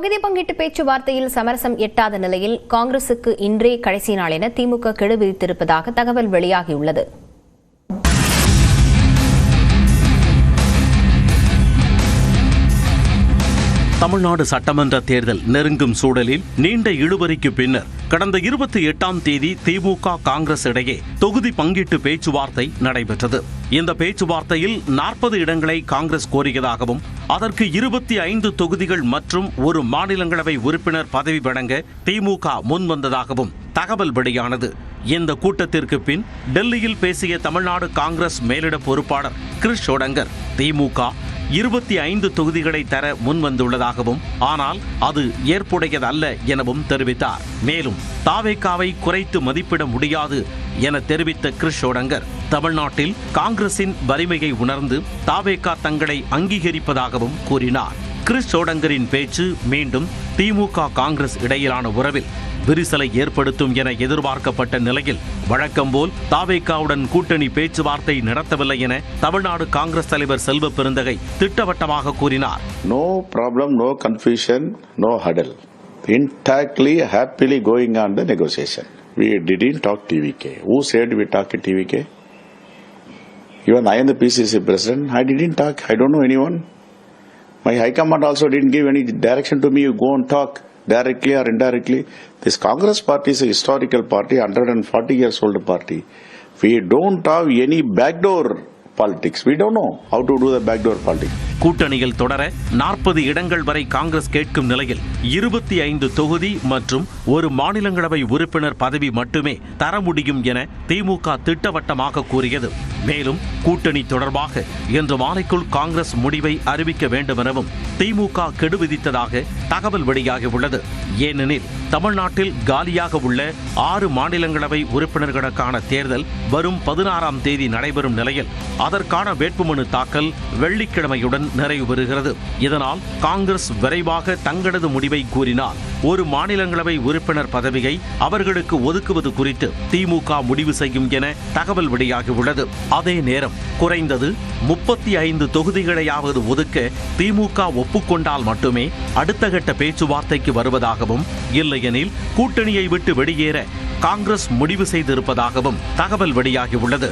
தொகுதி பங்கீட்டு பேச்சுவார்த்தையில் சமரசம் எட்டாத நிலையில் காங்கிரசுக்கு இன்றே கடைசி நாள் என திமுக கெடு விதித்திருப்பதாக தகவல் வெளியாகியுள்ளது. தமிழ்நாடு சட்டமன்ற தேர்தல் நெருங்கும் சூழலில் நீண்ட இழுபறிக்கு பின்னர் கடந்த 28ஆம் தேதி திமுக காங்கிரஸ் இடையே தொகுதி பங்கீட்டு பேச்சுவார்த்தை நடைபெற்றது. இந்த பேச்சுவார்த்தையில் 40 இடங்களை காங்கிரஸ் கோரியதாகவும் அதற்கு 25 தொகுதிகள் மற்றும் ஒரு மாநிலங்களவை உறுப்பினர் பதவி வழங்க திமுக முன்வந்ததாகவும் தகவல் வெளியானது. இந்த கூட்டத்திற்கு பின் டெல்லியில் பேசிய தமிழ்நாடு காங்கிரஸ் மேலிட பொறுப்பாளர் கிரிஷ் ஷோடங்கர் திமுக 25 தொகுதிகளை தர முன்வந்துள்ளதாகவும் ஆனால் அது ஏற்புடையதல்ல எனவும் தெரிவித்தார். மேலும் தாவேகாவை குறைத்து மதிப்பிட முடியாது என தெரிவித்த கிரிஷ் ஷோடங்கர் தமிழ்நாட்டில் காங்கிரசின் வலிமையை உணர்ந்து தாவேகா தங்களை அங்கீகரிப்பதாகவும் கூறினார். கிரிஷ் ஷோடங்கரின் பேச்சு மீண்டும் திமுக காங்கிரஸ் இடையிலான உறவில் விரிசலை ஏற்படுத்தும் என எதிர்பார்க்கப்பட்ட நிலையில் வழக்கம்போல் தாவேகாவுடன் கூட்டணி பேச்சுவார்த்தை நடத்தவில்லை என தமிழ்நாடு காங்கிரஸ் தலைவர் செல்வ பெருந்தகை திட்டவட்டமாக கூறினார். No problem, no confusion, no huddle. Intactly, happily going on the negotiation. We didn't talk TVK. Who said we talk TVK? Even I am the PCC president. I didn't talk. I don't know anyone. My high command also didn't give any direction to me. You go and talk. Directly or indirectly, this Congress party is a historical party, 140 years old party. We don't have any backdoor politics. We don't know how to do the backdoor politics. கூட்டணியில் தொடர 40 இடங்கள் வரை காங்கிரஸ் கேட்கும் நிலையில் 25 தொகுதி மற்றும் ஒரு மாநிலங்களவை உறுப்பினர் பதவி மட்டுமே தர முடியும் என திமுக திட்டவட்டமாக கூறியது. மேலும் கூட்டணி தொடர்பாக இன்று மாலைக்குள் காங்கிரஸ் முடிவை அறிவிக்க வேண்டும் எனவும் திமுக கெடு விதித்ததாக தகவல் வெளியாகியுள்ளது. ஏனெனில் தமிழ்நாட்டில் காலியாக உள்ள 6 மாநிலங்களவை உறுப்பினர்களுக்கான தேர்தல் வரும் 16ஆம் தேதி நடைபெறும் நிலையில் அதற்கான வேட்புமனு தாக்கல் வெள்ளிக்கிழமையுடன் நிறைவு பெறுகிறது. இதனால் காங்கிரஸ் விரைவாக தங்களது முடிவை கூறினார். ஒரு மாநிலங்களவை உறுப்பினர் பதவியை அவர்களுக்கு ஒதுக்குவது குறித்து திமுக முடிவு செய்யும் என தகவல் வெளியாகியுள்ளது. அதே நேரம் குறைந்தது 35 தொகுதிகளையாவது ஒதுக்க திமுக ஒப்புக்கொண்டால் மட்டுமே அடுத்த கட்ட பேச்சுவார்த்தைக்கு வருவதாகவும் இல்லையெனில் கூட்டணியை விட்டு வெளியேற காங்கிரஸ் முடிவு செய்திருப்பதாகவும் தகவல் வெளியாகியுள்ளது.